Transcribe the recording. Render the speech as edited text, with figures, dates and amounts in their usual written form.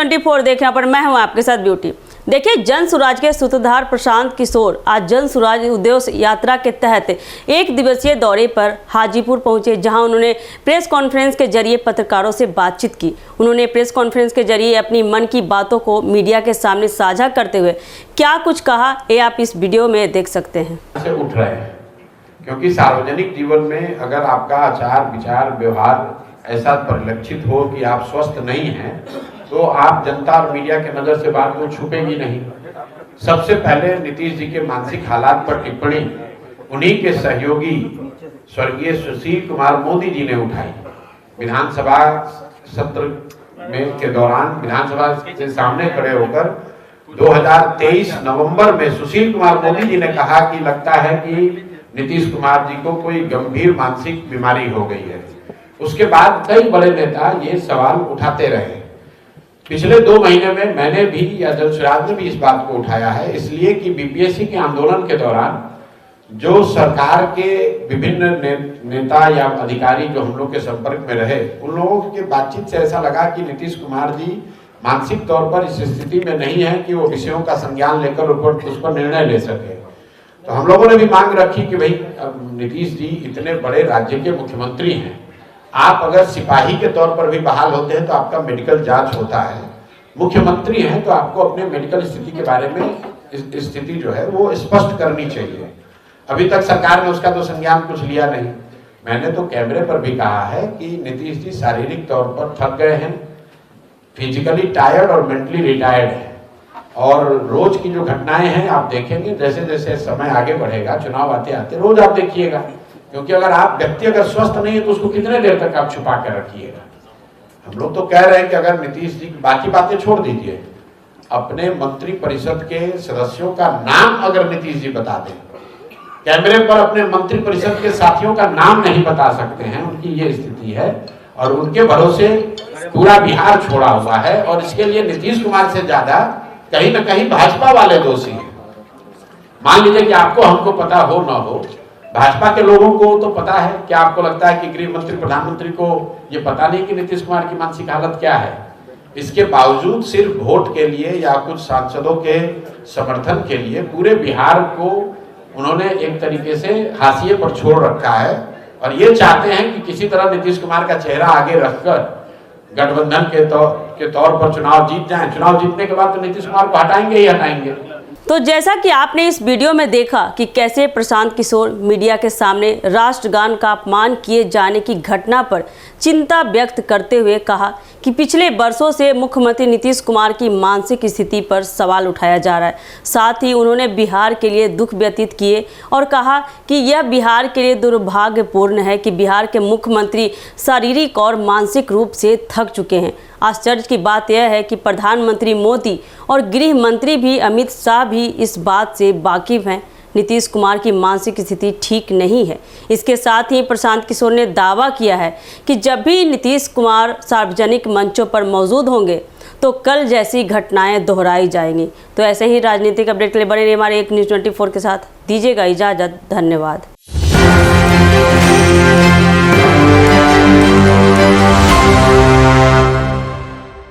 News 24 देखने पर मैं हूं आपके साथ ब्यूटी। देखिए, जन सुराज के सूत्रधार प्रशांत किशोर आज जन सुराज उद्देश्य यात्रा के तहत एक दिवसीय दौरे पर हाजीपुर पहुंचे, जहां उन्होंने प्रेस कॉन्फ्रेंस के जरिए पत्रकारों से बातचीत की। उन्होंने प्रेस कॉन्फ्रेंस के जरिए अपनी मन की बातों को मीडिया के सामने साझा करते हुए क्या कुछ कहा, ये आप इस वीडियो में देख सकते हैं। उठ रहे हैं क्योंकि सार्वजनिक जीवन में अगर आपका आचार विचार व्यवहार ऐसा परिलक्षित हो कि आप स्वस्थ नहीं हैं, तो आप जनता और मीडिया के नजर से बात को छुपेगी नहीं। सबसे पहले नीतीश जी के मानसिक हालात पर टिप्पणी उन्हीं के सहयोगी स्वर्गीय सुशील कुमार मोदी जी ने उठाई। विधानसभा सत्र में के दौरान विधानसभा के सामने खड़े होकर 2023 नवंबर में सुशील कुमार मोदी जी ने कहा कि लगता है कि नीतीश कुमार जी को कोई गंभीर मानसिक बीमारी हो गई है। उसके बाद कई बड़े नेता ये सवाल उठाते रहे। पिछले 2 महीने में मैंने भी या जन सुराज ने भी इस बात को उठाया है, इसलिए कि बीपीएससी के आंदोलन के दौरान जो सरकार के विभिन्न नेता या अधिकारी जो हम लोग के संपर्क में रहे, उन लोगों के बातचीत से ऐसा लगा कि नीतीश कुमार जी मानसिक तौर पर इस स्थिति में नहीं है कि वो विषयों का संज्ञान लेकर उस पर निर्णय ले सके। तो हम लोगों ने भी मांग रखी कि भाई नीतीश जी इतने बड़े राज्य के मुख्यमंत्री हैं, आप अगर सिपाही के तौर पर भी बहाल होते हैं तो आपका मेडिकल जांच होता है। मुख्यमंत्री हैं तो आपको अपने मेडिकल स्थिति के बारे में स्थिति जो है वो स्पष्ट करनी चाहिए। अभी तक सरकार ने उसका तो संज्ञान कुछ लिया नहीं। मैंने तो कैमरे पर भी कहा है कि नीतीश जी शारीरिक तौर पर थक गए हैं, फिजिकली टायर्ड और मेंटली रिटायर्ड है। और रोज की जो घटनाएं हैं आप देखेंगे, जैसे जैसे समय आगे बढ़ेगा, चुनाव आते आते रोज आप देखिएगा, क्योंकि अगर आप व्यक्ति अगर स्वस्थ नहीं है तो उसको कितने देर तक आप छुपा कर रखिएगा। हम लोग तो कह रहे हैं कि अगर नीतीश जी बाकी बातें छोड़ दीजिए, अपने मंत्री परिषद के सदस्यों का नाम अगर नीतीश जी बता दें, कैमरे पर अपने मंत्री परिषद के साथियों का नाम नहीं बता सकते हैं, उनकी ये स्थिति है और उनके भरोसे पूरा बिहार छोड़ा हुआ है। और इसके लिए नीतीश कुमार से ज्यादा कहीं ना कहीं भाजपा वाले दोषी हैं। मान लीजिए कि आपको हमको पता हो ना हो, भाजपा के लोगों को तो पता है। क्या आपको लगता है कि गृह मंत्री प्रधानमंत्री को ये पता नहीं कि नीतीश कुमार की मानसिक हालत क्या है? इसके बावजूद सिर्फ वोट के लिए या कुछ सांसदों के समर्थन के लिए पूरे बिहार को उन्होंने एक तरीके से हाशिए पर छोड़ रखा है और ये चाहते हैं कि किसी तरह नीतीश कुमार का चेहरा आगे रखकर गठबंधन के तौर पर चुनाव जीत जाएं। चुनाव जीतने के बाद तो नीतीश कुमार को हटाएंगे ही हटाएंगे। तो जैसा कि आपने इस वीडियो में देखा कि कैसे प्रशांत किशोर मीडिया के सामने राष्ट्रगान का अपमान किए जाने की घटना पर चिंता व्यक्त करते हुए कहा कि पिछले वर्षों से मुख्यमंत्री नीतीश कुमार की मानसिक स्थिति पर सवाल उठाया जा रहा है। साथ ही उन्होंने बिहार के लिए दुख व्यतीत किए और कहा कि यह बिहार के लिए दुर्भाग्यपूर्ण है कि बिहार के मुख्यमंत्री शारीरिक और मानसिक रूप से थक चुके हैं। आश्चर्य की बात यह है कि प्रधानमंत्री मोदी और गृह मंत्री भी अमित शाह भी इस बात से वाकिफ हैं, नीतीश कुमार की मानसिक स्थिति ठीक नहीं है। इसके साथ ही प्रशांत किशोर ने दावा किया है कि जब भी नीतीश कुमार सार्वजनिक मंचों पर मौजूद होंगे तो कल जैसी घटनाएं दोहराई जाएंगी। तो ऐसे ही राजनीतिक अपडेट के लिए बने रहिए हमारे एक न्यूज़ 24 के साथ। दीजिएगा इजाज़त, धन्यवाद।